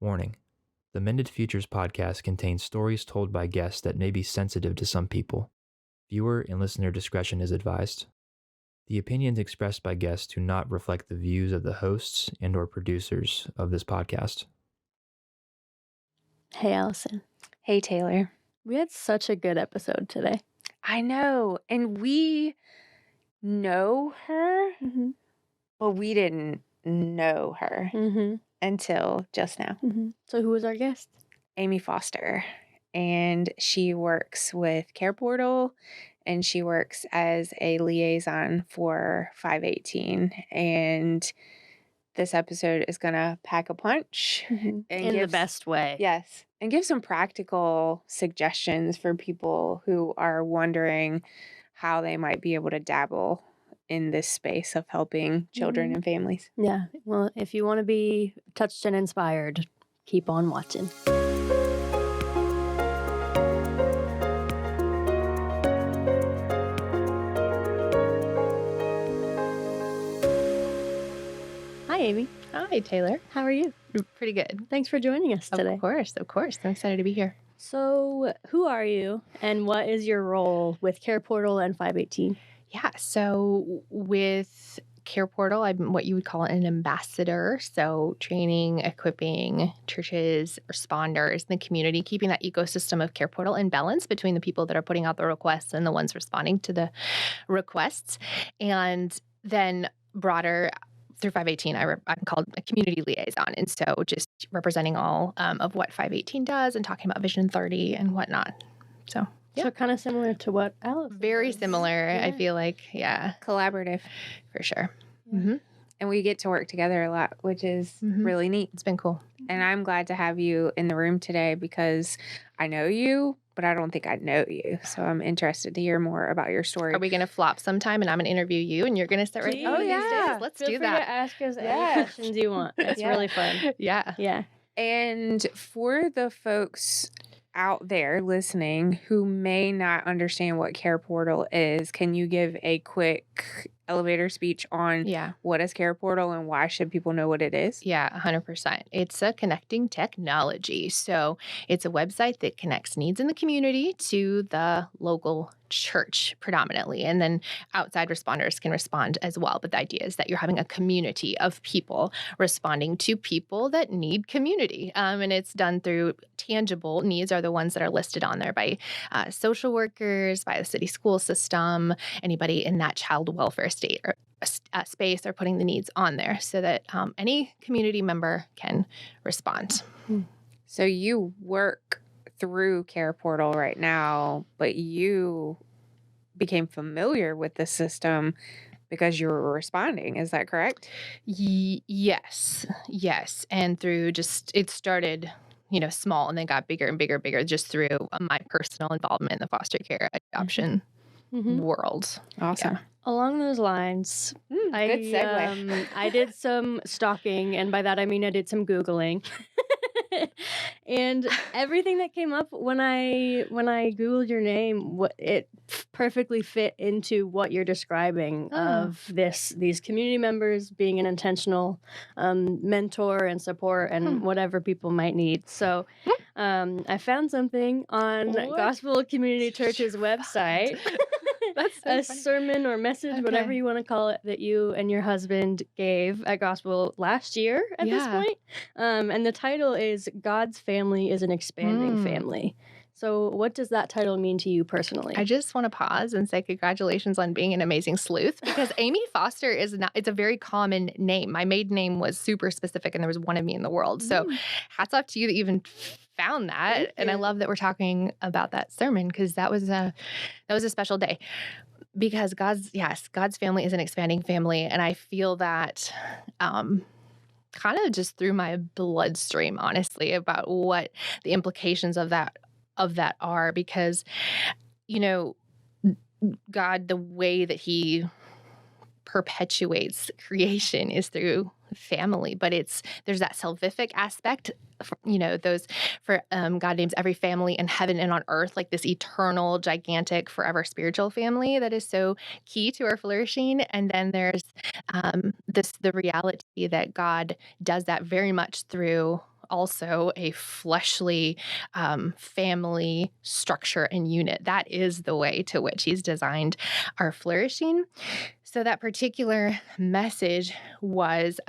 Warning: the Mended Futures podcast contains stories told by guests that may be sensitive to some people. Viewer and listener discretion is advised. The opinions expressed by guests do not reflect the views of the hosts and/or producers of this podcast. Hey, Allison. Hey, Taylor. We had such a good episode today. I know. And we know her, but we didn't know her until just now. So who was our guest? Amy Foster. And she works with Care Portal, and she works as a liaison for 518. And this episode is going to pack a punch. In the best way. Yes. And give some practical suggestions for people who are wondering how they might be able to dabble in this space of helping children and families. Yeah. Well, if you want to be touched and inspired, keep on watching. Hi, Amy. Hi, Taylor. How are you? Pretty good. Thanks for joining us today. Of course. I'm excited to be here. So, who are you, and what is your role with Care Portal and 518? Yeah, so with Care Portal, I'm what you would call an ambassador. So training, equipping churches, responders in the community, keeping that ecosystem of Care Portal in balance between the people that are putting out the requests and the ones responding to the requests. And then broader, through 518, I'm called a community liaison. And so just representing all of what 518 does and talking about Vision 30 and whatnot. So, yeah. So kind of similar to what Allison Very does. similar, Yeah. I feel like. Yeah. Collaborative. For sure. Yeah. Mm-hmm. And we get to work together a lot, which is really neat. It's been cool. And I'm glad to have you in the room today because I know you, but I don't think I know you. So I'm interested to hear more about your story. Are we going to flop sometime and I'm going to interview you and you're going to sit right Please. here? Oh, yeah. Let's Feel do free that. to ask us Yeah. any questions you want. It's Yeah. really fun. Yeah. Yeah. And for the folks out there listening who may not understand what Care Portal is, can you give a quick elevator speech on what is Care Portal and why should people know what it is? Yeah, 100%. It's a connecting technology. So it's a website that connects needs in the community to the local church predominantly. And then outside responders can respond as well. But the idea is that you're having a community of people responding to people that need community. And it's done through tangible needs are the ones that are listed on there by social workers, by the city school system, anybody in that child welfare state or space are putting the needs on there so that any community member can respond. So you work through Care Portal right now, but you became familiar with the system because you were responding. Is that correct? Yes. And through it started, small and then got bigger and bigger just through my personal involvement in the foster care adoption world. Awesome. Yeah. Along those lines, Good segue. I did some stalking, and by that I mean I did some Googling. And everything that came up when I Googled your name, it perfectly fit into what you're describing of these community members being an intentional mentor and support and whatever people might need. So I found something on Gospel Community Church's website. That's so a funny. sermon or message, whatever you want to call it, that you and your husband gave at Gospel last year at this point. And the title is God's Family is an Expanding Family. So what does that title mean to you personally? I just want to pause and say congratulations on being an amazing sleuth because Amy Foster it's a very common name. My maiden name was super specific and there was one of me in the world. So hats off to you that you even found that. And I love that we're talking about that sermon because that was a special day. Because God's family is an expanding family. And I feel that kind of just through my bloodstream, honestly, about what the implications of that are, because, God, the way that he perpetuates creation is through family, but there's that salvific aspect, God names every family in heaven and on earth like this eternal, gigantic, forever spiritual family that is so key to our flourishing. And then there's the reality that God does that very much through also a fleshly family structure and unit. That is the way to which he's designed our flourishing. So that particular message was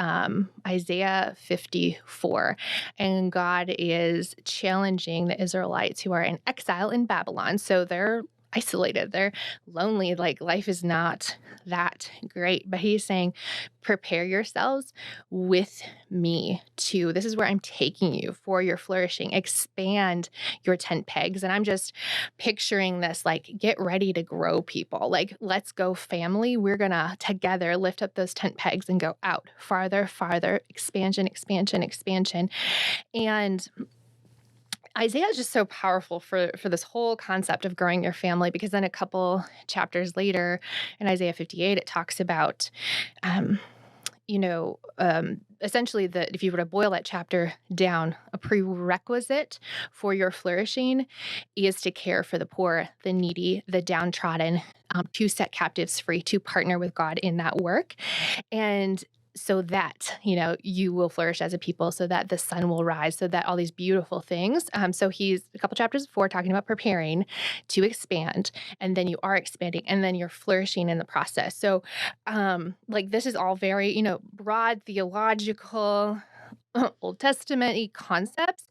Isaiah 54. And God is challenging the Israelites who are in exile in Babylon. So they're isolated, they're lonely, like life is not that great. But he's saying, prepare yourselves with me too. This is where I'm taking you for your flourishing. Expand your tent pegs. And I'm just picturing this, like, get ready to grow, people. Like, let's go, family. We're going to together lift up those tent pegs and go out farther, farther, expansion, expansion, expansion. And Isaiah is just so powerful for this whole concept of growing your family, because then a couple chapters later in Isaiah 58, it talks about, essentially if you were to boil that chapter down, a prerequisite for your flourishing is to care for the poor, the needy, the downtrodden, to set captives free, to partner with God in that work. And so that, you will flourish as a people, so that the sun will rise, so that all these beautiful things. So he's a couple chapters before talking about preparing to expand, and then you are expanding, and then you're flourishing in the process. So this is all very, broad theological, Old Testament-y concepts.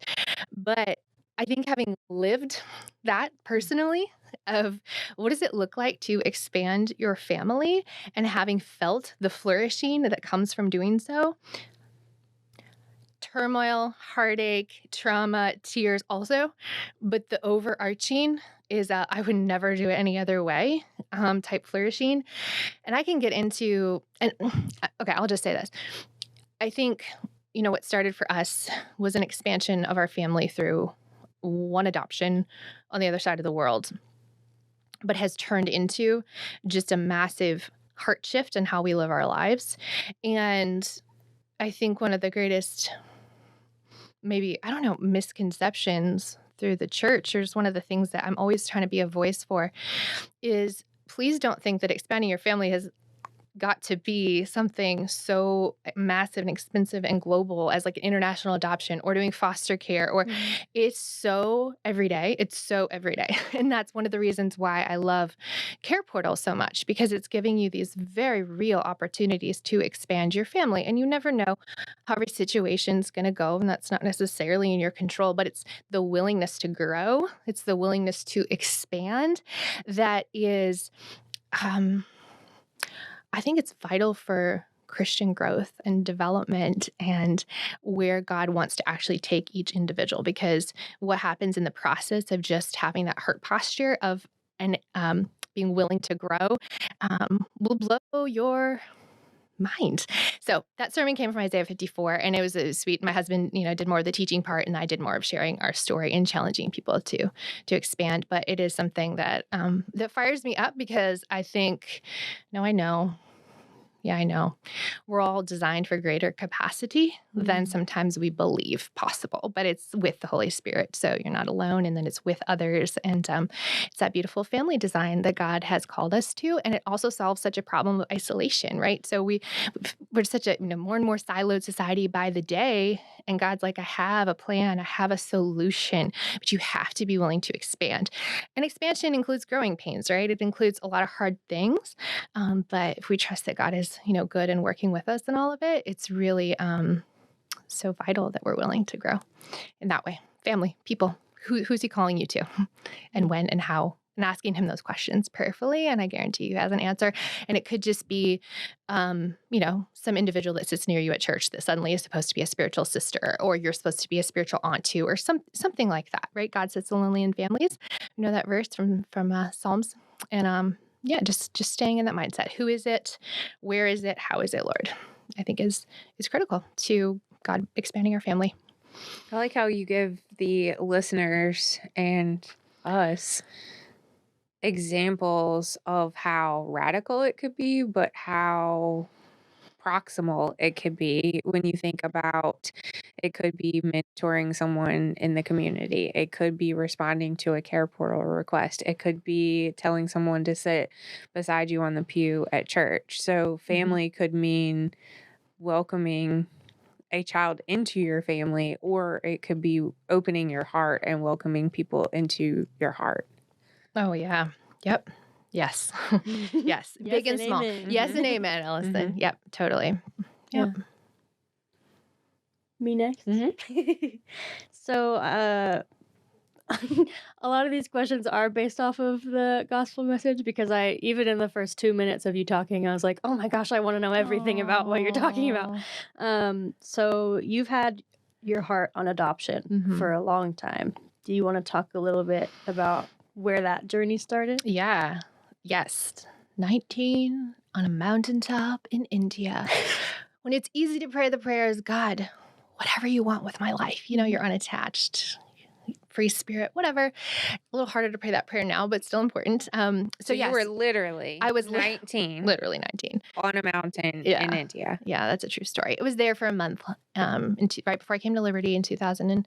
But I think having lived that personally, of what does it look like to expand your family, and having felt the flourishing that comes from doing so, turmoil, heartache, trauma, tears also, but the overarching is I would never do it any other way type flourishing. And I can get into, and okay, I'll just say this. I think, what started for us was an expansion of our family through one adoption on the other side of the world, but has turned into just a massive heart shift in how we live our lives. And I think one of the greatest, misconceptions through the church, or just one of the things that I'm always trying to be a voice for, is please don't think that expanding your family has got to be something so massive and expensive and global as like an international adoption or doing foster care, or it's so everyday. It's so everyday. And that's one of the reasons why I love Care Portal so much, because it's giving you these very real opportunities to expand your family. And you never know how every situation's going to go, and that's not necessarily in your control, but it's the willingness to grow. It's the willingness to expand that is, I think it's vital for Christian growth and development, and where God wants to actually take each individual, because what happens in the process of just having that heart posture of being willing to grow will blow your mind. So that sermon came from Isaiah 54, and it was sweet. My husband, did more of the teaching part, and I did more of sharing our story and challenging people to expand. But it is something that that fires me up, because I think, I know. Yeah, I know. We're all designed for greater capacity than sometimes we believe possible, but it's with the Holy Spirit. So you're not alone, and then it's with others. And it's that beautiful family design that God has called us to. And it also solves such a problem of isolation, right? So we're such a more and more siloed society by the day. And God's like, I have a plan, I have a solution, but you have to be willing to expand. And expansion includes growing pains, right? It includes a lot of hard things. But if we trust that God is, good and working with us in all of it, it's really so vital that we're willing to grow in that way. Family, people, who's he calling you to, and when and how? And asking him those questions prayerfully, and I guarantee you has an answer. And it could just be, some individual that sits near you at church that suddenly is supposed to be a spiritual sister, or you're supposed to be a spiritual aunt to, or something like that, right? God sits lonely in families. You know that verse from Psalms, and just staying in that mindset. Who is it? Where is it? How is it, Lord? I think is critical to God expanding our family. I like how you give the listeners and us examples of how radical it could be, but how proximal it could be. When you think about, it could be mentoring someone in the community, it could be responding to a Care Portal request, it could be telling someone to sit beside you on the pew at church. So family could mean welcoming a child into your family, or it could be opening your heart and welcoming people into your heart. Oh, yeah. Yep. Yes. Yes. Big and small. Amen. Yes and amen, Allison. Mhm. Yep. Totally. Yep. Yeah. Me next? So, a lot of these questions are based off of the gospel message because even in the first 2 minutes of you talking, I was like, oh my gosh, I want to know everything about what you're talking about. So you've had your heart on adoption for a long time. Do you want to talk a little bit about where that journey started? Yeah. Yes. 19 on a mountaintop in India. When it's easy to pray the prayers, God, whatever you want with my life, you're unattached, free spirit, whatever. A little harder to pray that prayer now, but still important. So you were literally, I was 19, literally 19 on a mountain in India. Yeah, that's a true story. It was there for a month, right before I came to Liberty in 2000.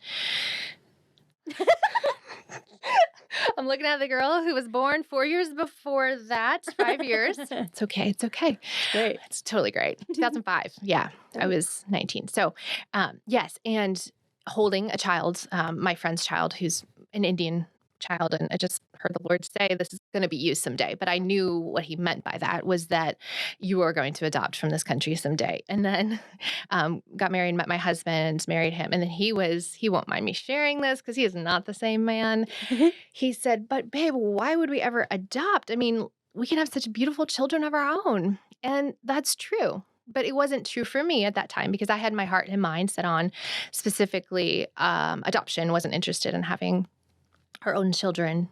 I'm looking at the girl who was born 4 years before that, 5 years. It's okay. It's okay. Great. It's totally great. 2005. Yeah, I was 19. So, yes, and holding a child, my friend's child, who's an Indian child, and I just heard the Lord say, this is going to be you someday. But I knew what he meant by that was that you are going to adopt from this country someday. And then got married, met my husband, married him. And then he won't mind me sharing this because he is not the same man. He said, but babe, why would we ever adopt? I mean, we can have such beautiful children of our own. And that's true. But it wasn't true for me at that time because I had my heart and mind set on specifically adoption, wasn't interested in having our own children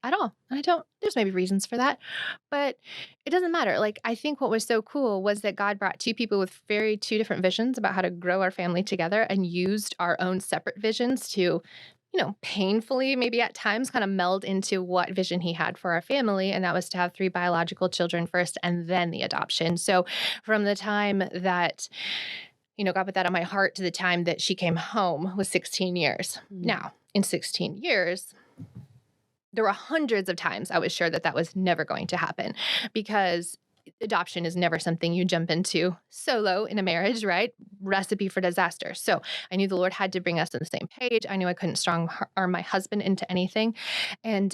at all. And there's maybe reasons for that, but it doesn't matter. Like, I think what was so cool was that God brought two people with two different visions about how to grow our family together and used our own separate visions to, painfully, maybe at times kind of meld into what vision he had for our family. And that was to have 3 biological children first and then the adoption. So from the time that, God put that on my heart to the time that she came home was 16 years. Now, in 16 years, there were hundreds of times I was sure that was never going to happen because adoption is never something you jump into solo in a marriage, right? Recipe for disaster. So I knew the Lord had to bring us on the same page. I knew I couldn't strong arm my husband into anything. And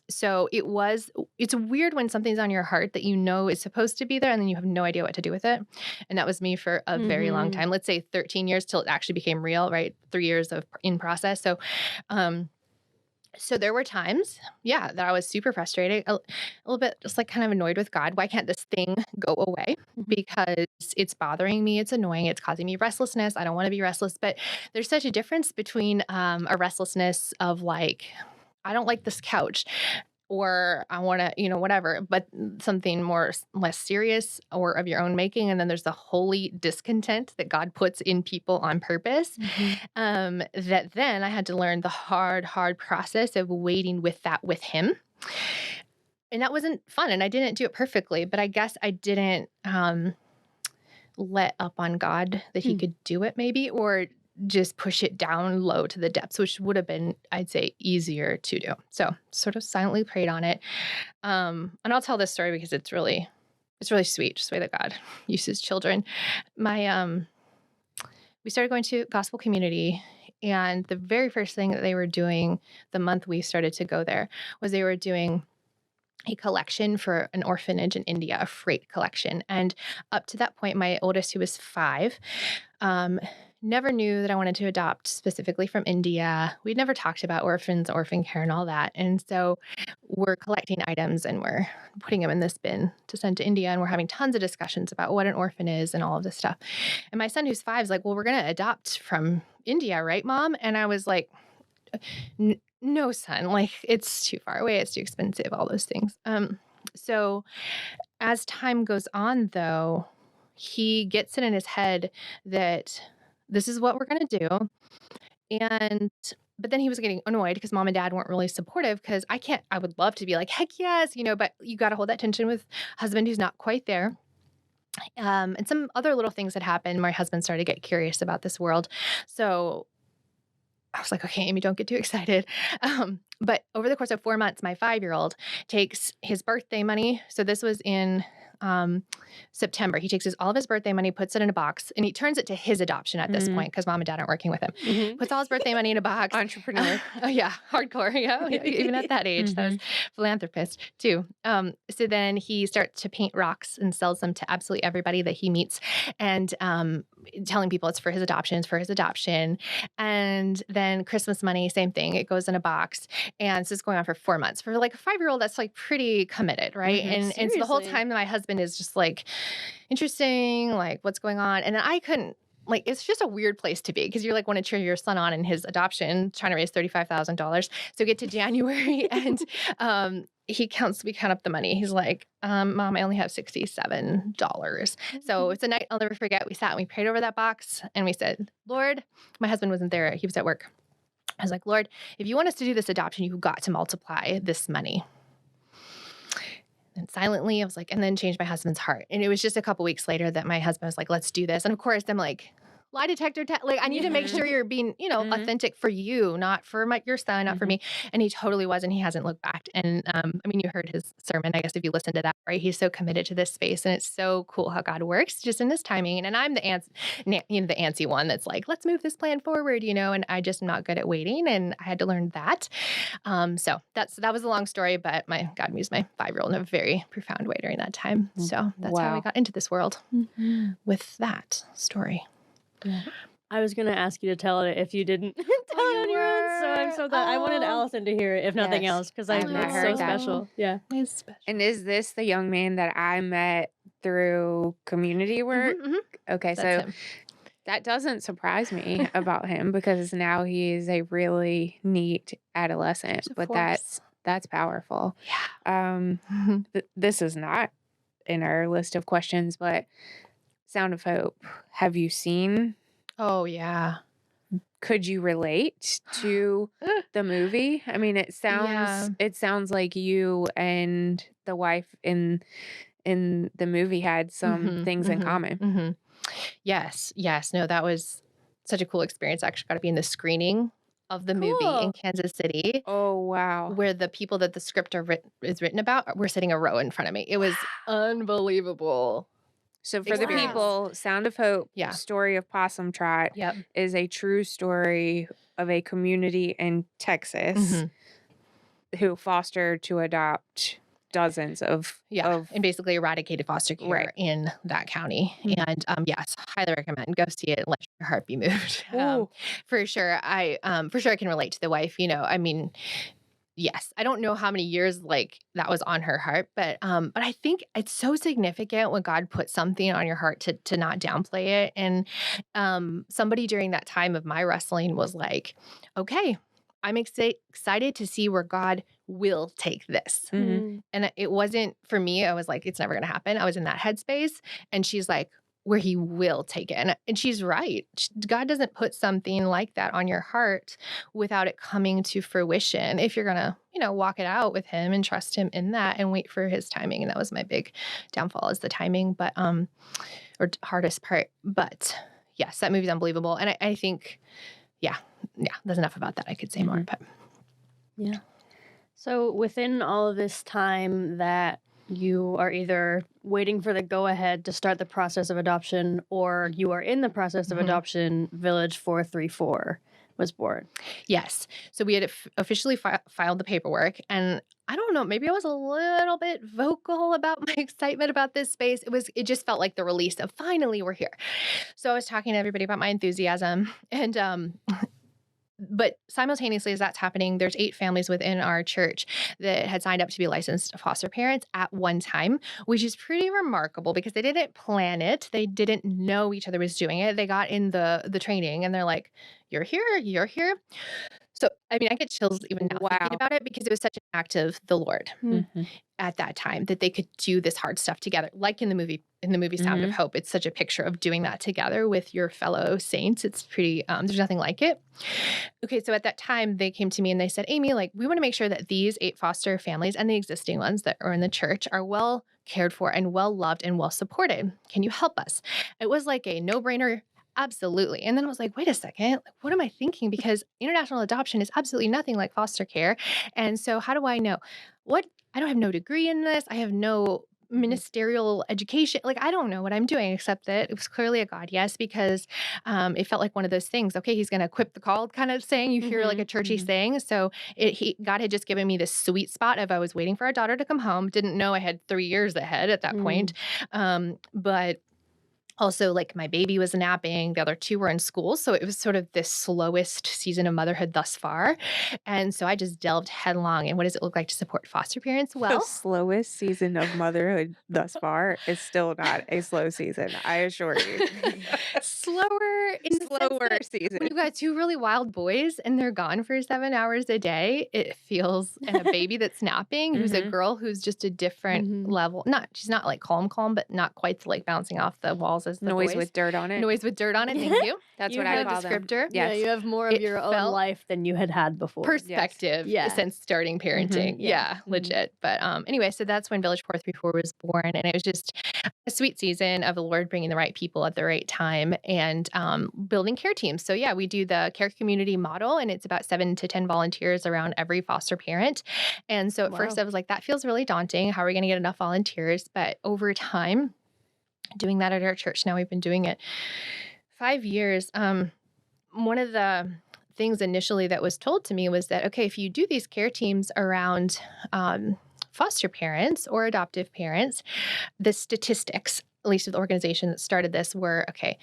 so it's weird when something's on your heart that is supposed to be there and then you have no idea what to do with it. And that was me for a very long time. Let's say 13 years till it actually became real, right? 3 years in process. So there were times, that I was super frustrated, a little bit just like kind of annoyed with God. Why can't this thing go away? Because it's bothering me. It's annoying. It's causing me restlessness. I don't want to be restless. But there's such a difference between a restlessness of like, I don't like this couch, or I want to, whatever, but something less serious or of your own making. And then there's the holy discontent that God puts in people on purpose. That then I had to learn the hard process of waiting with him. And that wasn't fun. And I didn't do it perfectly, but I guess I didn't let up on God that he could do it maybe, or just push it down low to the depths, which would have been, I'd say, easier to do. So sort of silently prayed on it. And I'll tell this story because it's really sweet, just the way that God uses children. We started going to gospel community, and the very first thing that they were doing the month we started to go there was they were doing a collection for an orphanage in India, a freight collection. And up to that point, my oldest, who was 5, never knew that I wanted to adopt specifically from India. We'd never talked about orphans, orphan care, and all that. And so we're collecting items and we're putting them in this bin to send to India. And we're having tons of discussions about what an orphan is and all of this stuff. And my son, who's 5, is like, well, we're going to adopt from India, right, Mom? And I was like, no, son, like it's too far away. It's too expensive, all those things. So as time goes on, though, he gets it in his head that this is what we're going to do. But then he was getting annoyed because Mom and Dad weren't really supportive because I would love to be like, heck yes, but you got to hold that tension with husband who's not quite there. And some other little things had happened. My husband started to get curious about this world. So I was like, okay, Amy, don't get too excited. But over the course of 4 months, my 5-year-old takes his birthday money. So this was in September. He takes all of his birthday money, puts it in a box, and he turns it to his adoption at this point because mom and dad aren't working with him. Puts all his birthday money in a box. Entrepreneur. Yeah, hardcore. Yeah, even at that age, that was philanthropist too. So then he starts to paint rocks and sells them to absolutely everybody that he meets, and telling people it's for his adoption, And then Christmas money, same thing. It goes in a box, and so it's going on for 4 months. For like a 5-year-old, that's like pretty committed, right? And so the whole time my husband is just like, interesting, like what's going on, and then I couldn't. Like, it's just a weird place to be because you're like want to cheer your son on in his adoption, trying to raise $35,000. So get to January and we count up the money. He's like, Mom, I only have $67. So it's a night I'll never forget. We sat and we prayed over that box and we said, Lord, my husband wasn't there. He was at work. I was like, Lord, if you want us to do this adoption, you've got to multiply this money. And silently, I was like, and then changed my husband's heart. And it was just a couple weeks later that my husband was like, let's do this. And of course, I'm like, lie detector test. Like, I need to make sure you're being, authentic for you, not for your son, not for me. And he totally was, and he hasn't looked back. And I mean, you heard his sermon, I guess, if you listened to that, right? He's so committed to this space, and it's so cool how God works just in this timing. And I'm the antsy one that's like, let's move this plan forward, and I just am not good at waiting, and I had to learn that. So that was a long story, but God used my 5-year-old in a very profound way during that time. So that's how I got into this world with that story. Yeah. I was going to ask you to tell it if you didn't tell it on your own. So I'm so glad. I wanted Allison to hear it, if nothing else, because it's so special. Yeah. It's special. And is this the young man that I met through community work? Okay, That's so him. that doesn't surprise me about him because now he is a really neat adolescent. But that's powerful. Yeah. This is not in our list of questions, but Sound of Hope, have you seen? Oh, yeah. Could you relate to the movie? I mean, it sounds like you and the wife in the movie had some things in common. Yes. No, that was such a cool experience. I actually got to be in the screening of the movie in Kansas City. Oh, wow. Where the people that the script is written about were sitting a row in front of me. It was unbelievable. So for the people, Sound of Hope, Story of Possum Trot is a true story of a community in Texas who fostered to adopt dozens of and basically eradicated foster care in that county. And yes, highly recommend. Go see it and let your heart be moved. For sure. I can relate to the wife. I mean, yes, I don't know how many years like that was on her heart, but I think it's so significant when God puts something on your heart to not downplay it. And somebody during that time of my wrestling was like, okay, I'm excited to see where God will take this. And it wasn't for me. I was like, it's never going to happen. I was in that headspace, and she's like, where he will take it. And she's right. God doesn't put something like that on your heart without it coming to fruition. If you're going to, walk it out with him and trust him in that and wait for his timing. And that was my big downfall, is the timing, but, or hardest part. But yes, that movie's unbelievable. And I think, there's enough about that. I could say more, but. Yeah. So within all of this time that you are either waiting for the go-ahead to start the process of adoption, or you are in the process of adoption, Village 434 was born. Yes. So we had officially filed the paperwork, and I don't know, maybe I was a little bit vocal about my excitement about this space. It just felt like the release of finally we're here. So I was talking to everybody about my enthusiasm, and but simultaneously as that's happening, there's 8 families within our church that had signed up to be licensed foster parents at one time, which is pretty remarkable because they didn't plan it. They didn't know each other was doing it. They got in the training, and they're like, you're here. So, I mean, I get chills even now thinking about it, because it was such an act of the Lord at that time that they could do this hard stuff together. Like in the movie Sound of Hope, it's such a picture of doing that together with your fellow saints. It's pretty, there's nothing like it. Okay, so at that time, they came to me and they said, Amy, like, we want to make sure that these 8 foster families and the existing ones that are in the church are well cared for and well loved and well supported. Can you help us? It was like a no-brainer. Absolutely. And then I was like, wait a second, what am I thinking? Because international adoption is absolutely nothing like foster care. And so how do I know? I don't have no degree in this. I have no ministerial education. Like, I don't know what I'm doing, except that it was clearly a God yes, because it felt like one of those things. Okay, he's going to equip the called kind of saying. You hear like a churchy saying. So God had just given me this sweet spot of I was waiting for our daughter to come home. Didn't know I had 3 years ahead at that point. But also, like, my baby was napping. The other two were in school. So it was sort of this slowest season of motherhood thus far. And so I just delved headlong. And what does it look like to support foster parents? The Well, slowest season of motherhood thus far is still not a slow season, I assure you. slower in the sense Slower that season. when you've got two really wild boys and they're gone for 7 hours a day, it feels, and a baby that's napping, who's a girl who's just a different level. She's not like calm, but not quite like bouncing off the walls as the Noise boys. with dirt on it. Noise with dirt on it. Thank you. That's You what I have call them. descriptor. Yeah, Yes. you have more of It your own felt- life than you had before. Perspective Yeah. since starting parenting. Yeah, legit. But anyway, so that's when Village 434 was born. And it was just a sweet season of the Lord bringing the right people at the right time and building care teams. So yeah, we do the care community model, and it's about 7 to 10 volunteers around every foster parent. And so at first I was like, that feels really daunting. How are we going to get enough volunteers? But over time, doing that at our church, now we've been doing it 5 years. One of the things initially that was told to me was that, okay, if you do these care teams around foster parents or adoptive parents, the statistics, at least of the organization that started this, were, okay,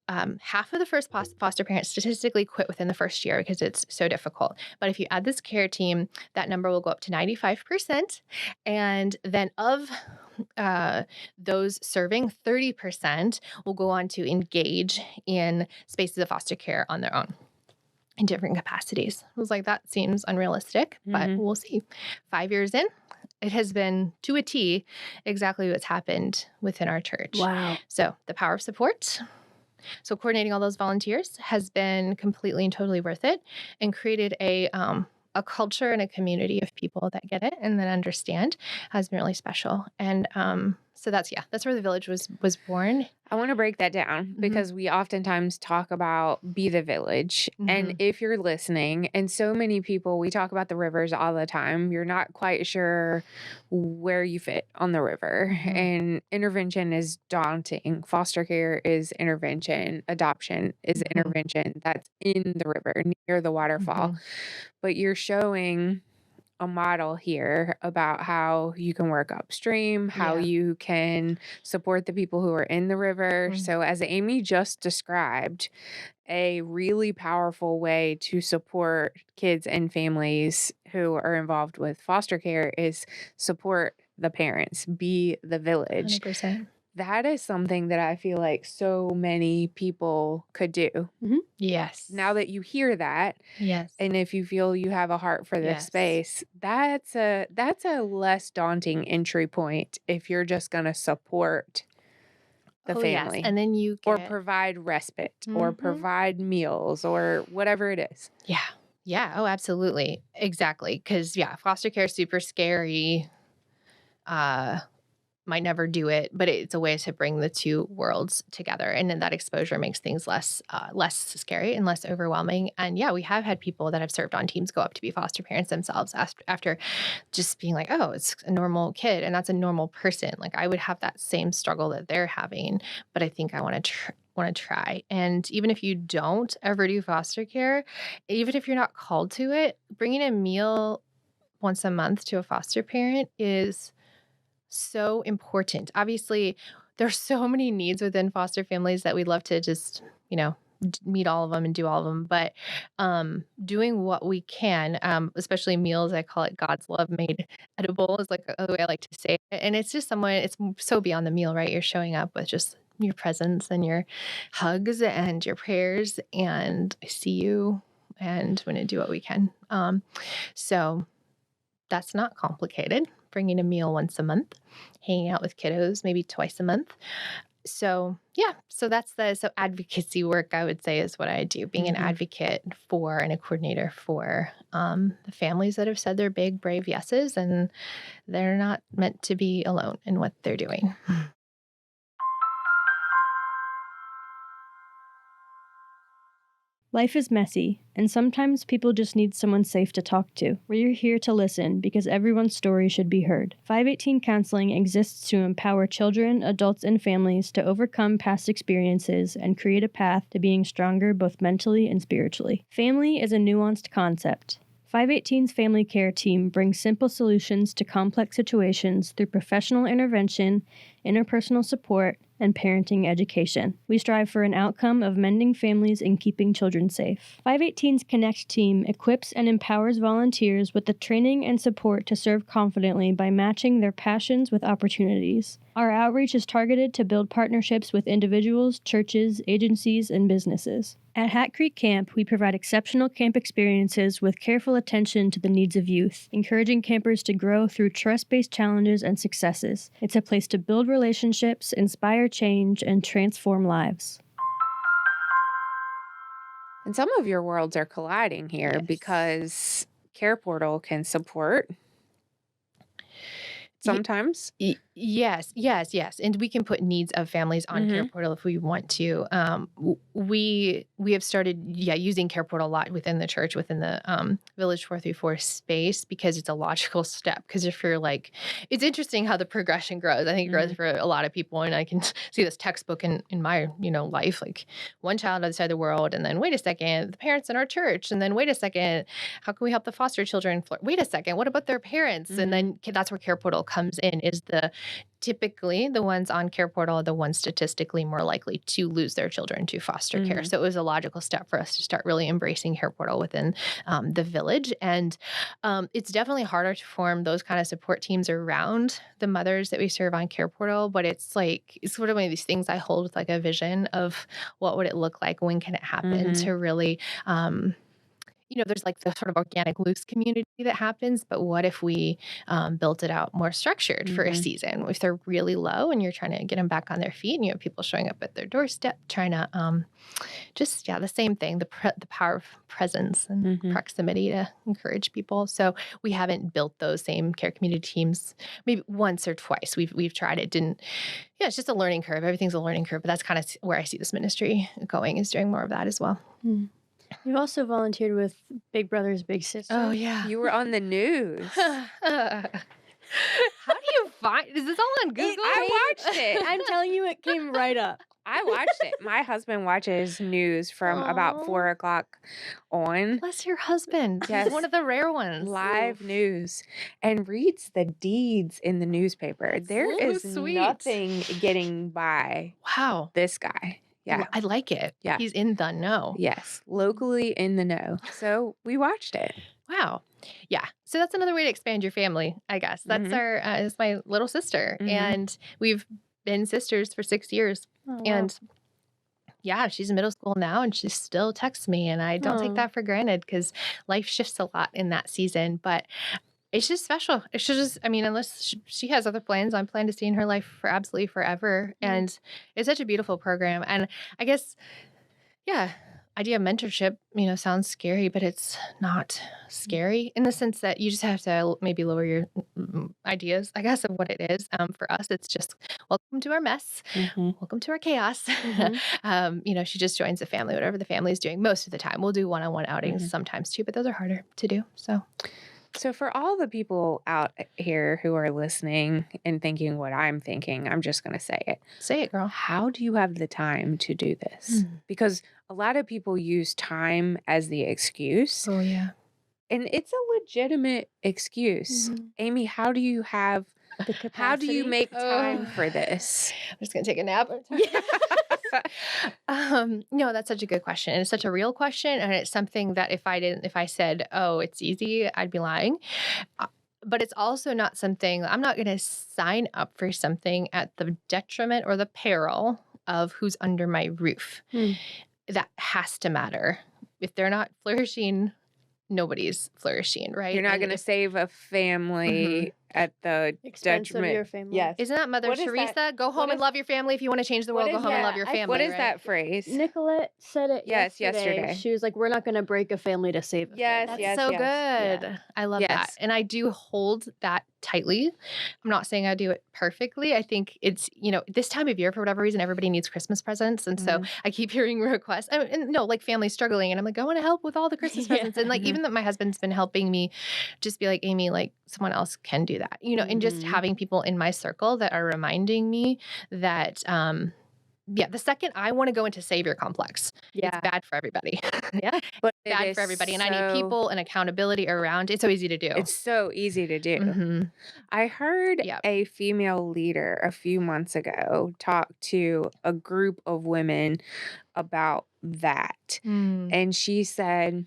half of the first foster parents statistically quit within the first year because it's so difficult. But if you add this care team, that number will go up to 95%. And then of those serving, 30% will go on to engage in spaces of foster care on their own in different capacities. I was like, that seems unrealistic, but we'll see. 5 years in, it has been to a T exactly what's happened within our church. Wow. So the power of support. So coordinating all those volunteers has been completely and totally worth it, and created a culture and a community of people that get it and that understand, has been really special. And so that's where the Village was born. I want to break that down because we oftentimes talk about be the village. And if you're listening, and so many people, we talk about the rivers all the time, you're not quite sure where you fit on the river. And intervention is daunting. Foster care is intervention. Adoption is intervention. That's in the river, near the waterfall. But you're showing a model here about how you can work upstream, how you can support the people who are in the river. So as Amy just described, a really powerful way to support kids and families who are involved with foster care is support the parents, be the village. 100%. That is something that I feel like so many people could do. Yes. Now that you hear that, yes, and if you feel you have a heart for this space, that's a less daunting entry point if you're just going to support the family. And then you or provide respite or provide meals or whatever it is. Yeah. Oh, absolutely. Exactly. Because foster care is super scary. Might never do it, but it's a way to bring the two worlds together. And then that exposure makes things less scary and less overwhelming. And we have had people that have served on teams go up to be foster parents themselves after just being like, oh, it's a normal kid and that's a normal person. Like, I would have that same struggle that they're having, but I think I want to try. And even if you don't ever do foster care, even if you're not called to it, bringing a meal once a month to a foster parent is so important. Obviously, there's so many needs within foster families that we'd love to just, meet all of them and do all of them. But doing what we can, especially meals, I call it God's love made edible, is like the way I like to say it. And it's just it's so beyond the meal, right? You're showing up with just your presence and your hugs and your prayers, and I see you, and we're going to do what we can. So that's not complicated. Bringing a meal once a month, hanging out with kiddos maybe twice a month. So that's so advocacy work, I would say, is what I do, being an advocate for and a coordinator for the families that have said their big, brave yeses, and they're not meant to be alone in what they're doing. Life is messy, and sometimes people just need someone safe to talk to. We're here to listen because everyone's story should be heard. 518 Counseling exists to empower children, adults, and families to overcome past experiences and create a path to being stronger both mentally and spiritually. Family is a nuanced concept. 518's family care team brings simple solutions to complex situations through professional intervention, interpersonal support, and parenting education. We strive for an outcome of mending families and keeping children safe. 518's Connect team equips and empowers volunteers with the training and support to serve confidently by matching their passions with opportunities. Our outreach is targeted to build partnerships with individuals, churches, agencies, and businesses. At Hat Creek Camp, we provide exceptional camp experiences with careful attention to the needs of youth, encouraging campers to grow through trust-based challenges and successes. It's a place to build relationships, inspire change, and transform lives. And some of your worlds are colliding here because Care Portal can support sometimes. Yes. And we can put needs of families on Care Portal if we want to. We have started, using Care Portal a lot within the church, within the Village 434 space, because it's a logical step. Because if you're like, it's interesting how the progression grows. I think it grows for a lot of people, and I can see this textbook in my life, like one child on the other side of the world, and then wait a second, the parents in our church, and then wait a second, how can we help the foster children? Wait a second, what about their parents? And then that's where Care Portal comes in. Is typically the ones on Care Portal are the ones statistically more likely to lose their children to foster care. So it was a logical step for us to start really embracing Care Portal within the village. And it's definitely harder to form those kind of support teams around the mothers that we serve on Care Portal. But it's sort of one of these things I hold with like a vision of what would it look like, when can it happen to really there's like the sort of organic loose community that happens, but what if we built it out more structured for a season? If they're really low and you're trying to get them back on their feet, and you have people showing up at their doorstep trying to the same thing, the power of presence and proximity to encourage people. So we haven't built those same care community teams. Maybe once or twice we've tried it. It's just a learning curve. Everything's a learning curve, but that's kind of where I see this ministry going, is doing more of that as well. You've also volunteered with Big Brothers Big Sisters. Oh, yeah. You were on the news. How do you find? Is this all on Google? I watched it. I'm telling you, it came right up. I watched it. My husband watches news from about 4 o'clock on. Bless your husband. Yes. He's one of the rare ones. Live news, and reads the deeds in the newspaper. There is nothing getting by. Wow. This guy. Yeah. I like it. Yeah. He's in the know. Yes. Locally in the know. So we watched it. Wow. Yeah. So that's another way to expand your family, I guess. That's is my little sister. And we've been sisters for 6 years. Oh, wow. And she's in middle school now, and she still texts me, and I don't take that for granted, because life shifts a lot in that season. But it's just special. It should just, unless she has other plans, I'm planning to stay in her life for absolutely forever. And it's such a beautiful program. And I guess, idea of mentorship, sounds scary, but it's not scary in the sense that you just have to maybe lower your ideas, I guess, of what it is. For us, it's just welcome to our mess. Welcome to our chaos. She just joins the family, whatever the family is doing most of the time. We'll do one-on-one outings sometimes too, but those are harder to do. So for all the people out here who are listening and thinking what I'm thinking, I'm just going to say it. Say it, girl. How do you have the time to do this? Because a lot of people use time as the excuse. Oh, yeah. And it's a legitimate excuse. Amy, how do you have the capacity? How do you make time for this? I'm just going to take a nap. No, that's such a good question. And it's such a real question. And it's something that if I said, oh, it's easy, I'd be lying. But it's also not something, I'm not going to sign up for something at the detriment or the peril of who's under my roof. That has to matter. If they're not flourishing, nobody's flourishing, right? You're not going to save a family at the Expense of detriment. your family. Yes. Isn't that Mother What is Teresa? that? Go home and love your family. If you want to change the world, go home and love your family. What is right? that phrase? Nicolette said it yesterday. yesterday. She was like, we're not going to break a family to save a Yes, family. That's so good. Yeah. I love that. And I do hold that tightly. I'm not saying I do it perfectly. I think it's, this time of year, for whatever reason, everybody needs Christmas presents. And so I keep hearing requests. Like families struggling. And I'm like, I want to help with all the Christmas presents. And like, even that my husband's been helping me just be like, Amy, like someone else can do that, and just having people in my circle that are reminding me that, the second I want to go into savior complex, it's bad for everybody. Yeah. But bad for everybody. And I need people and accountability around. It's so easy to do. It's so easy to do. I heard a female leader a few months ago talk to a group of women about that. And she said,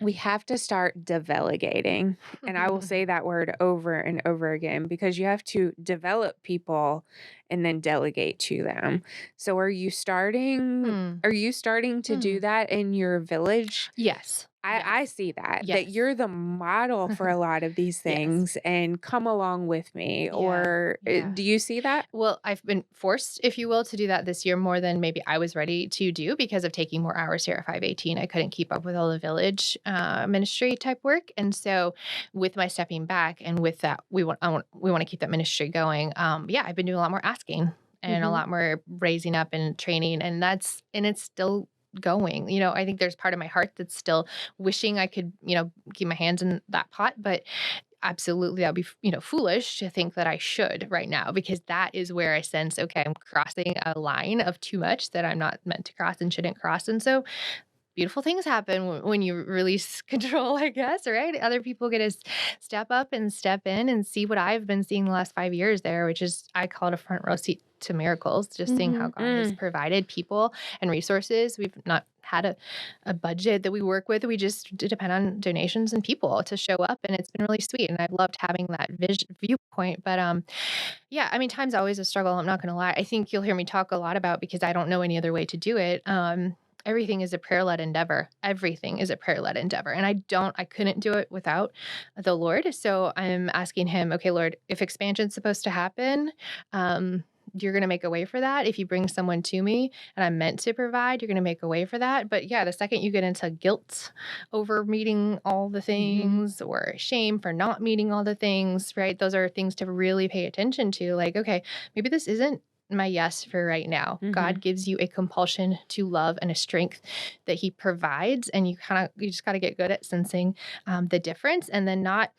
we have to start delegating. And I will say that word over and over again, because you have to develop people and then delegate to them. So are you starting to do that in your village? Yes. I see that you're the model for a lot of these things and come along with me. Or do you see that? Well, I've been forced, if you will, to do that this year more than maybe I was ready to do because of taking more hours here at 518. I couldn't keep up with all the village ministry type work. And so with my stepping back and with that, we want to keep that ministry going. I've been doing a lot more asking and a lot more raising up and training, and it's still going. I think there's part of my heart that's still wishing I could, keep my hands in that pot, but absolutely that would be, foolish to think that I should right now, because that is where I sense, okay, I'm crossing a line of too much that I'm not meant to cross and shouldn't cross. And so beautiful things happen when you release control, I guess, right? Other people get to step up and step in and see what I've been seeing the last 5 years there, which is, I call it a front row seat to miracles, just seeing how God has provided people and resources. We've not had a budget that we work with. We just depend on donations and people to show up, and it's been really sweet. And I've loved having that viewpoint. But time's always a struggle. I'm not going to lie. I think you'll hear me talk a lot about, because I don't know any other way to do it. Everything is a prayer-led endeavor. Everything is a prayer-led endeavor. And I couldn't do it without the Lord. So I'm asking him, okay, Lord, if expansion's supposed to happen, you're going to make a way for that. If you bring someone to me and I'm meant to provide, you're going to make a way for that. But the second you get into guilt over meeting all the things or shame for not meeting all the things, right? Those are things to really pay attention to. Like, okay, maybe this isn't my yes for right now. God gives you a compulsion to love and a strength that he provides. And you just got to get good at sensing the difference, and then not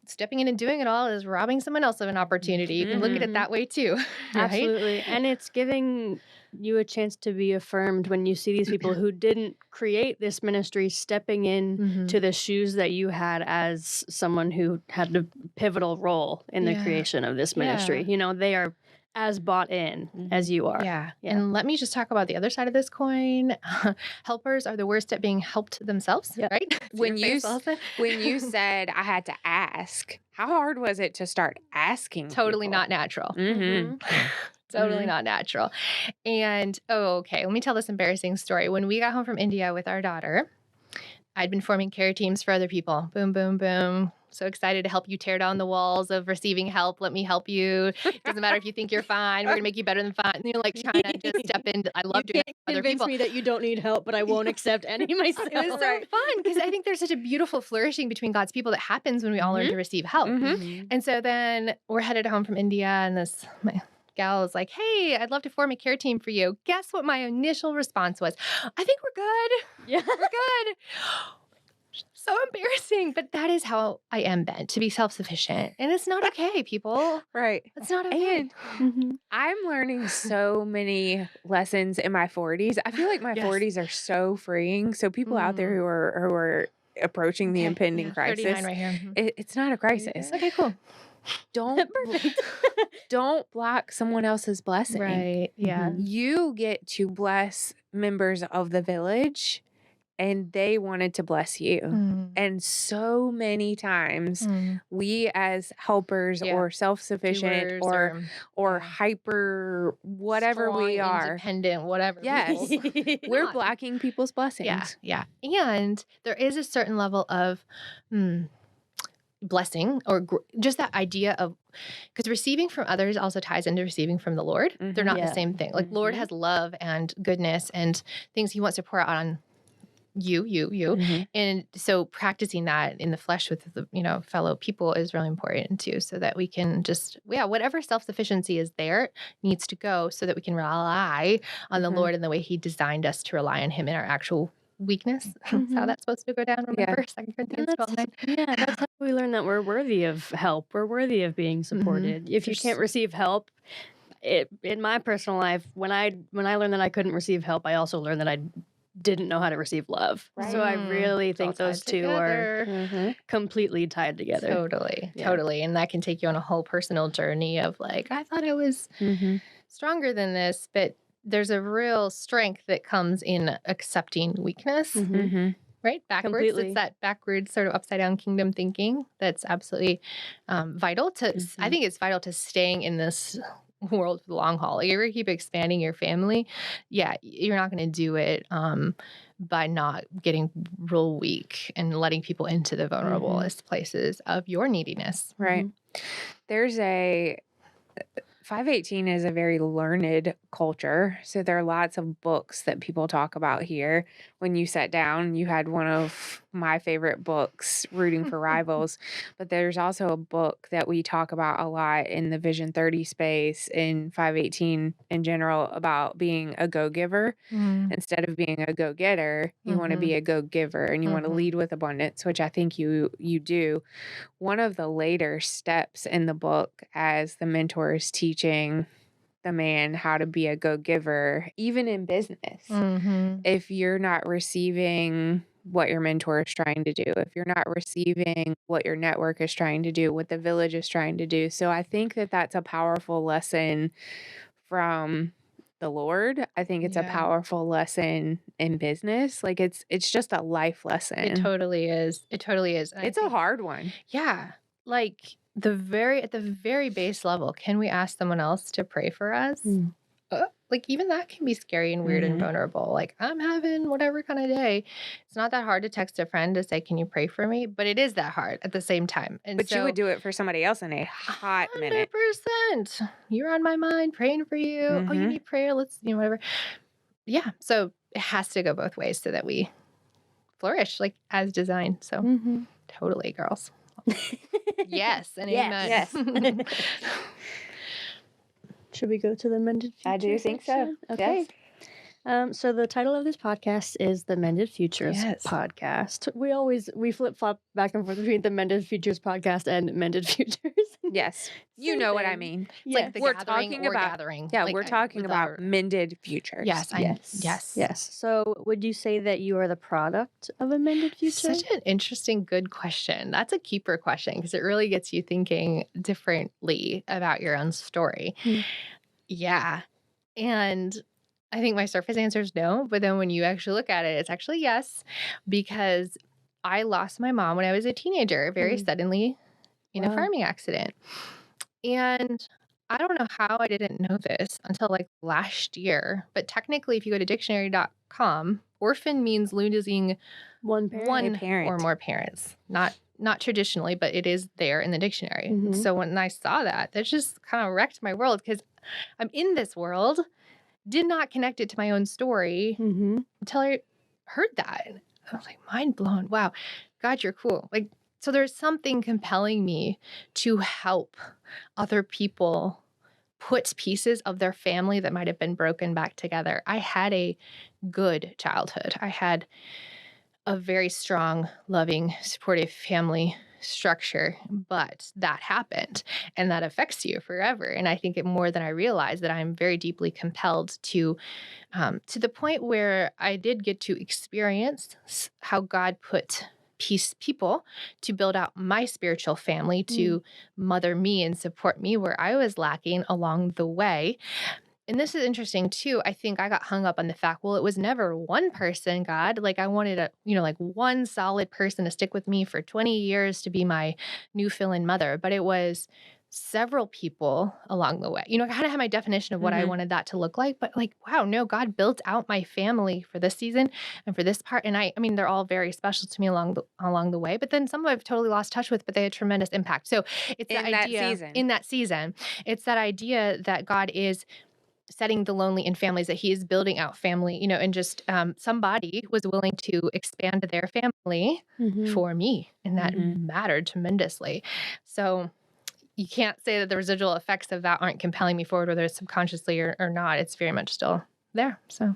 stepping in and doing it all is robbing someone else of an opportunity. You can look at it that way too. Right? Absolutely. And it's giving you a chance to be affirmed when you see these people who didn't create this ministry stepping in to the shoes that you had as someone who had a pivotal role in the creation of this ministry. They are as bought in as you are. Yeah. And let me just talk about the other side of this coin. Helpers are the worst at being helped themselves, right? When you said I had to ask, how hard was it to start asking? Totally not natural. Totally not natural. And, let me tell this embarrassing story. When we got home from India with our daughter, I'd been forming care teams for other people. Boom, boom, boom. So excited to help you tear down the walls of receiving help. Let me help you. It doesn't matter if you think you're fine. We're going to make you better than fine. Like trying to just step in. I love doing it for other people. Convince me that you don't need help, but I won't accept any myself. It was so fun, because I think there's such a beautiful flourishing between God's people that happens when we all learn to receive help. And so then we're headed home from India, and my gal is like, hey, I'd love to form a care team for you. Guess what my initial response was? I think we're good. Yeah. We're good. So embarrassing, but that is how I am bent, to be self-sufficient. And it's not okay, people. Right. It's not okay. And I'm learning so many lessons in my 40s. I feel like my 40s are so freeing. So people out there who are approaching the impending crisis, 39 right here. It's not a crisis. Okay, cool. Don't block someone else's blessing. Right. Yeah. You get to bless members of the village, and they wanted to bless you. And so many times we as helpers or self-sufficient or hyper whatever strong, we are, independent, whatever. Yes. We're blocking people's blessings. Yeah. And there is a certain level of blessing or just that idea of, because receiving from others also ties into receiving from the Lord. They're not the same thing. Like Lord has love and goodness and things he wants to pour out on you. And so practicing that in the flesh with the, fellow people is really important too, so that we can just, whatever self-sufficiency is there needs to go so that we can rely on the Lord and the way he designed us to rely on him in our actual weakness. That's how that's supposed to go down. Remember 2 Corinthians 12:9? Yeah, that's how we learn that we're worthy of help. We're worthy of being supported. If you can't receive help, in my personal life, when I learned that I couldn't receive help, I also learned that I didn't know how to receive love. Right. So I really think those two are completely tied together. Totally. And that can take you on a whole personal journey of like, I thought I was stronger than this, but there's a real strength that comes in accepting weakness. Right? Backwards. Completely. It's that backwards sort of upside down kingdom thinking that's absolutely vital to, I think it's vital to staying in this world for the long haul. Like, if you keep expanding your family, you're not going to do it by not getting real weak and letting people into the vulnerablest places of your neediness. Right. There's 518 is a very learned culture. So there are lots of books that people talk about here. When you sat down, you had one of my favorite books, Rooting for Rivals. But there's also a book that we talk about a lot in the Vision 30 space, in 518 in general, about being a go-giver. Instead of being a go-getter, you want to be a go-giver, and you want to lead with abundance, which I think you do. One of the later steps in the book, as the mentor is teaching the man how to be a go-giver, even in business, if you're not receiving what your mentor is trying to do, if you're not receiving what your network is trying to do, what the village is trying to do. So I think that that's a powerful lesson from the Lord. I think it's a powerful lesson in business. Like it's just a life lesson. It totally is. It's a hard one. Yeah. Like at the very base level, can we ask someone else to pray for us? Like even that can be scary and weird and vulnerable. Like, I'm having whatever kind of day. It's not that hard to text a friend to say, can you pray for me? But it is that hard at the same time. And but you would do it for somebody else in a hot minute. 100%. You're on my mind, praying for you. Oh, you need prayer. Let's, whatever. Yeah. So it has to go both ways so that we flourish like as designed. So totally, girls. Yes. And amen. Yes. Should we go to the Mended Futures? I do think so. Okay. Yes. So the title of this podcast is the Mended Futures Podcast. We flip-flop back and forth between the Mended Futures Podcast and Mended Futures. Yes. You know what I mean. It's like the gathering. Yeah, like, we're talking about Mended Futures. Yes. Yes. So would you say that you are the product of a Mended Future? Such an interesting, good question. That's a keeper question because it really gets you thinking differently about your own story. Yeah. And I think my surface answer is no, but then when you actually look at it, it's actually yes, because I lost my mom when I was a teenager very suddenly in a farming accident. And I don't know how I didn't know this until like last year, but technically if you go to dictionary.com, orphan means losing one parent or more parents. Not traditionally, but it is there in the dictionary. So when I saw that just kind of wrecked my world because I'm in this world, did not connect it to my own story until I heard that. I was like, mind blown. Wow. God, you're cool. Like, so there's something compelling me to help other people put pieces of their family that might have been broken back together. I had a good childhood. I had a very strong, loving, supportive family structure, but that happened and that affects you forever. And I think it more than I realized that I'm very deeply compelled to the point where I did get to experience how God put people to build out my spiritual family, to mother me and support me where I was lacking along the way. And this is interesting too. I think I got hung up on the fact, well, it was never one person, God. Like I wanted like one solid person to stick with me for 20 years to be my new fill-in mother. But it was several people along the way. I kind of had my definition of what I wanted that to look like, but like, wow, no, God built out my family for this season and for this part. And I mean, they're all very special to me along the way, but then some I've totally lost touch with, but they had tremendous impact. So it's the idea in that season, it's that idea that God is setting the lonely in families, that he is building out family, and just somebody was willing to expand their family for me. And that mattered tremendously. So you can't say that the residual effects of that aren't compelling me forward, whether it's subconsciously or not. It's very much still there. So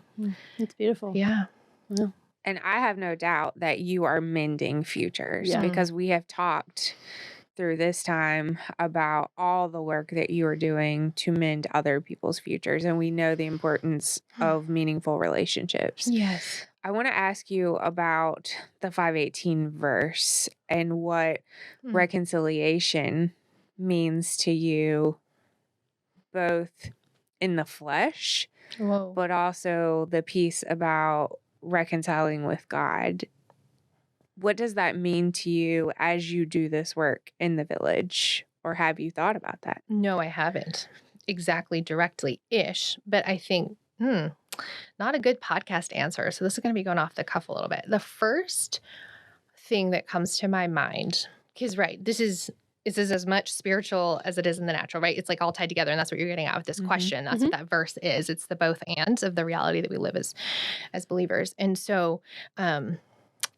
it's beautiful. Yeah. And I have no doubt that you are mending futures because we have talked through this time about all the work that you are doing to mend other people's futures. And we know the importance of meaningful relationships. Yes. I want to ask you about the 518 verse and what reconciliation means to you, both in the flesh, but also the piece about reconciling with God. What does that mean to you as you do this work in the village? Or have you thought about that? No, I haven't exactly directly-ish, but I think, not a good podcast answer. So this is going to be going off the cuff a little bit. The first thing that comes to my mind, because this is as much spiritual as it is in the natural, right? It's like all tied together. And that's what you're getting at with this question. That's what that verse is. It's the both and of the reality that we live as believers. And so,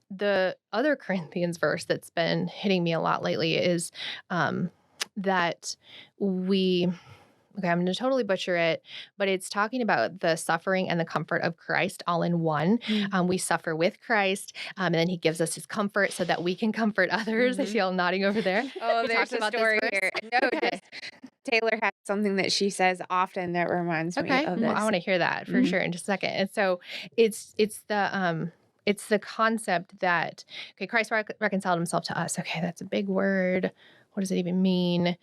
the other Corinthians verse that's been hitting me a lot lately is that I'm going to totally butcher it, but it's talking about the suffering and the comfort of Christ all in one. We suffer with Christ, and then he gives us his comfort so that we can comfort others. I see y'all nodding over there. Oh, there's a story here. No, just Taylor has something that she says often that reminds me of this. Well, I want to hear that for sure in just a second. And so it's the concept that, Christ reconciled himself to us. Okay, that's a big word. What does it even mean?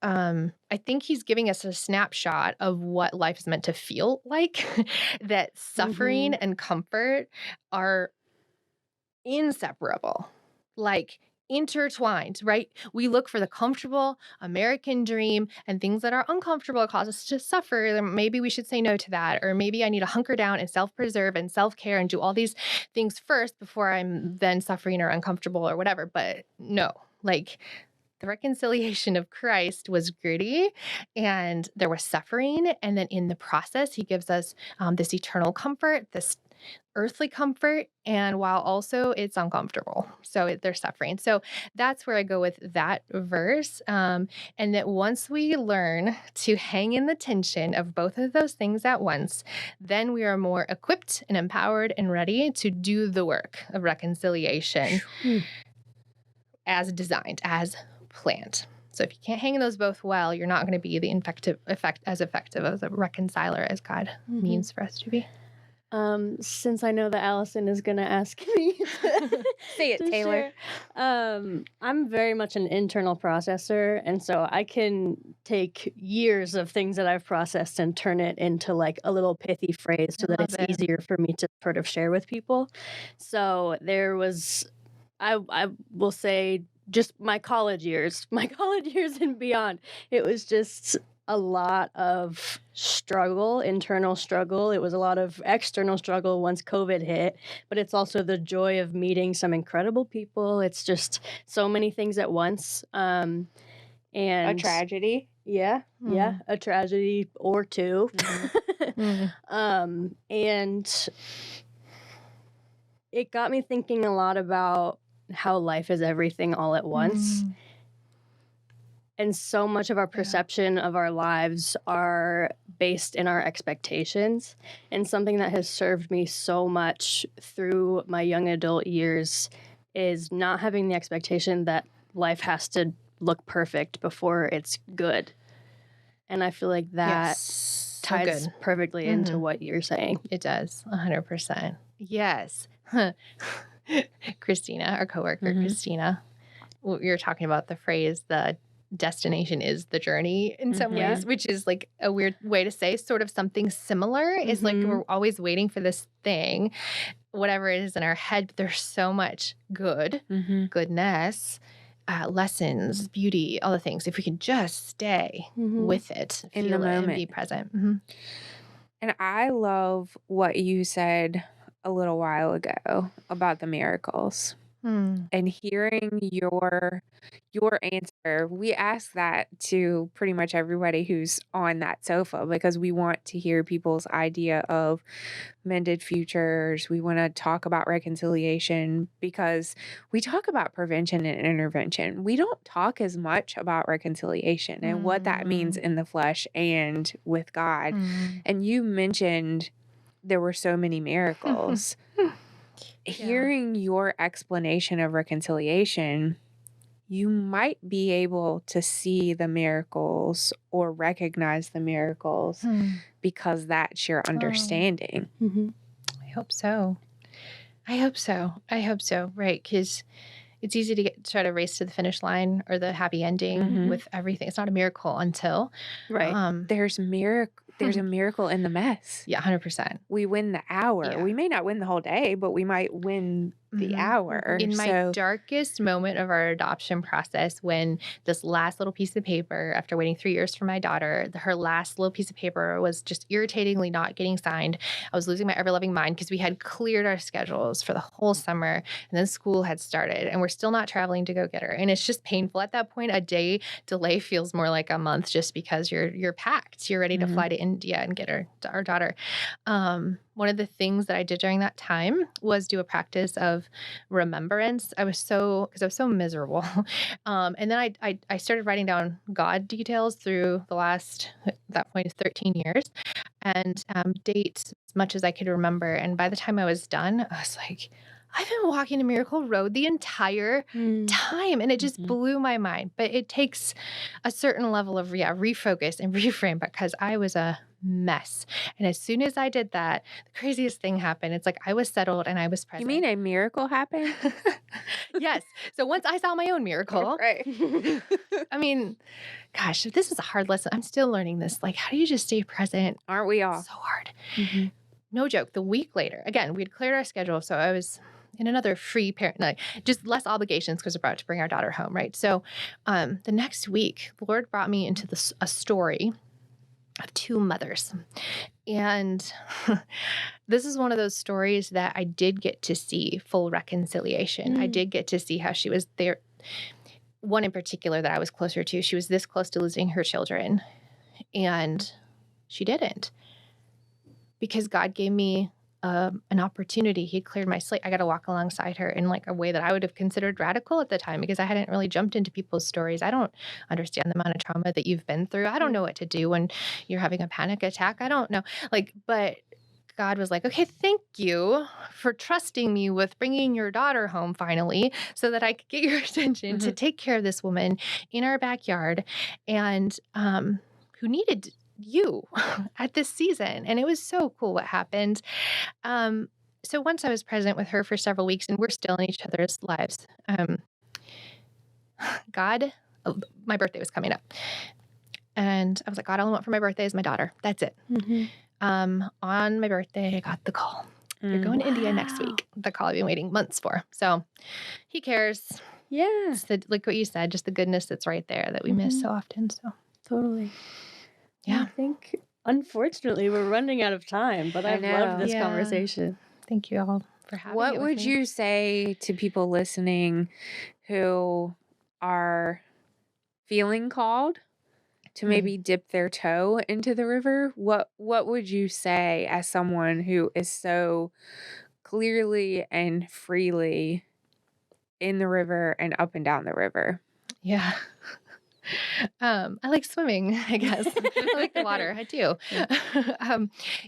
I think he's giving us a snapshot of what life is meant to feel like, that suffering and comfort are inseparable, like intertwined, right? We look for the comfortable American dream, and things that are uncomfortable cause us to suffer. Then maybe we should say no to that. Or maybe I need to hunker down and self-preserve and self-care and do all these things first before I'm then suffering or uncomfortable or whatever. But no, the reconciliation of Christ was gritty, and there was suffering. And then in the process, he gives us this eternal comfort, this earthly comfort, and while also it's uncomfortable. So there's suffering. So that's where I go with that verse. And that once we learn to hang in the tension of both of those things at once, then we are more equipped and empowered and ready to do the work of reconciliation as designed, as planned. So if you can't hang in those both well, you're not going to be as effective as a reconciler as God means for us to be. Since I know that Allison is going to ask me say it, Taylor. I'm very much an internal processor, and so I can take years of things that I've processed and turn it into a little pithy phrase so that it's easier for me to sort of share with people. So there was, I will say, just my college years and beyond. It was just a lot of struggle, internal struggle. It was a lot of external struggle once COVID hit, but it's also the joy of meeting some incredible people. It's just so many things at once. And a tragedy. Yeah, a tragedy or two. And it got me thinking a lot about how life is everything all at once. And so much of our perception of our lives are based in our expectations. And something that has served me so much through my young adult years is not having the expectation that life has to look perfect before it's good. And I feel like that ties perfectly into what you're saying. It does, 100%. Yes. Christina, our coworker, Christina, you're talking about the phrase, the destination is the journey in some ways, which is a weird way to say sort of something similar. Is we're always waiting for this thing, whatever it is in our head, but there's so much goodness lessons, beauty, all the things. If we can just stay with it, In feel the it, and moment. be present. And I love what you said a little while ago about the miracles. And hearing your answer. We ask that to pretty much everybody who's on that sofa because we want to hear people's idea of mended futures. We want to talk about reconciliation because we talk about prevention and intervention. We don't talk as much about reconciliation and what that means in the flesh and with God. And you mentioned there were so many miracles. Hearing your explanation of reconciliation, you might be able to see the miracles or recognize the miracles because that's your understanding. I hope so. I hope so. Right. Because it's easy to try to race to the finish line or the happy ending with everything. It's not a miracle until. Right. There's a miracle in the mess. Yeah, 100%. We win the hour. Yeah. We may not win the whole day, but we might win the hour. In my darkest moment of our adoption process, when this last little piece of paper, after waiting 3 years for my daughter, her last little piece of paper was just irritatingly not getting signed. I was losing my ever-loving mind because we had cleared our schedules for the whole summer, and then school had started, and we're still not traveling to go get her. And it's just painful at that point. A day delay feels more like a month just because you're packed. You're ready to fly to India and get our daughter. One of the things that I did during that time was do a practice of remembrance. Because I was so miserable. And then I started writing down God details through the last, at that point, 13 years and dates as much as I could remember. And by the time I was done, I was like, I've been walking a miracle road the entire time. And it just blew my mind. But it takes a certain level of refocus and reframe because I was a mess. And as soon as I did that, the craziest thing happened. It's like I was settled and I was present. You mean a miracle happened? Yes. So once I saw my own miracle, Right. I mean, gosh, this is a hard lesson. I'm still learning this. Like, how do you just stay present? Aren't we all? So hard. No joke. The week later, again, we'd cleared our schedule. So I was in another free parent, just less obligations because we're about to bring our daughter home, right? So the next week, the Lord brought me into a story of two mothers. And this is one of those stories that I did get to see full reconciliation. I did get to see how she was there. One in particular that I was closer to, she was this close to losing her children. And she didn't. Because God gave me an opportunity. He'd cleared my slate. I got to walk alongside her in like a way that I would have considered radical at the time because I hadn't really jumped into people's stories. I don't understand the amount of trauma that you've been through. I don't know what to do when you're having a panic attack. I don't know. But God was like, okay, thank you for trusting me with bringing your daughter home finally so that I could get your attention to take care of this woman in our backyard and who needed you at this season. And it was so cool what happened. So once I was present with her for several weeks and we're still in each other's lives, my birthday was coming up. And I was like, God, all I want for my birthday is my daughter. That's it. On my birthday, I got the call. You're going to India next week. The call I've been waiting months for. So he cares. Yeah. It's like what you said, just the goodness that's right there that we miss so often. So totally. Yeah. I think, unfortunately, we're running out of time, but I've loved this conversation. Thank you all for having me. What would you say to people listening who are feeling called to maybe dip their toe into the river? What would you say as someone who is so clearly and freely in the river and up and down the river? Yeah. I like swimming, I guess. I like the water. I do.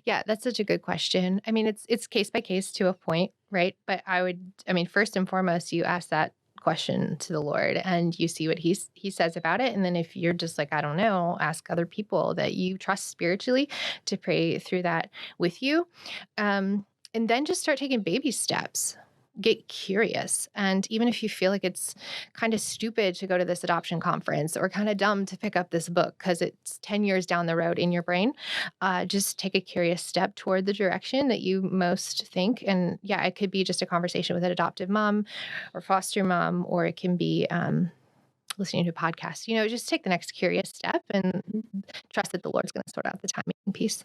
Yeah, that's such a good question. I mean, it's case by case to a point, right? But first and foremost, you ask that question to the Lord and you see what he says about it. And then if you're just like, I don't know, ask other people that you trust spiritually to pray through that with you. And then just start taking baby steps. Get curious. And even if you feel like it's kind of stupid to go to this adoption conference or kind of dumb to pick up this book because it's 10 years down the road in your brain, just take a curious step toward the direction that you most think. And yeah, it could be just a conversation with an adoptive mom or foster mom, or it can be listening to a podcast. Just take the next curious step and trust that the Lord's going to sort out the timing piece.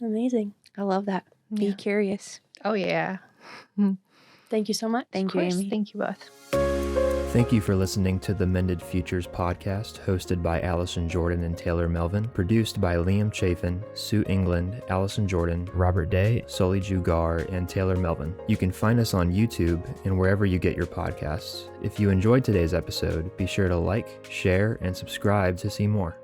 Amazing. I love that. Be Yeah. curious. Oh, yeah. Thank you so much. Thank you, Amy. Thank you both. Thank you for listening to the Mended Futures podcast, hosted by Allison Jordan and Taylor Melvin, produced by Liam Chafin, Sue England, Allison Jordan, Robert Day, Sully Jugar, and Taylor Melvin. You can find us on YouTube and wherever you get your podcasts. If you enjoyed today's episode, be sure to like, share, and subscribe to see more.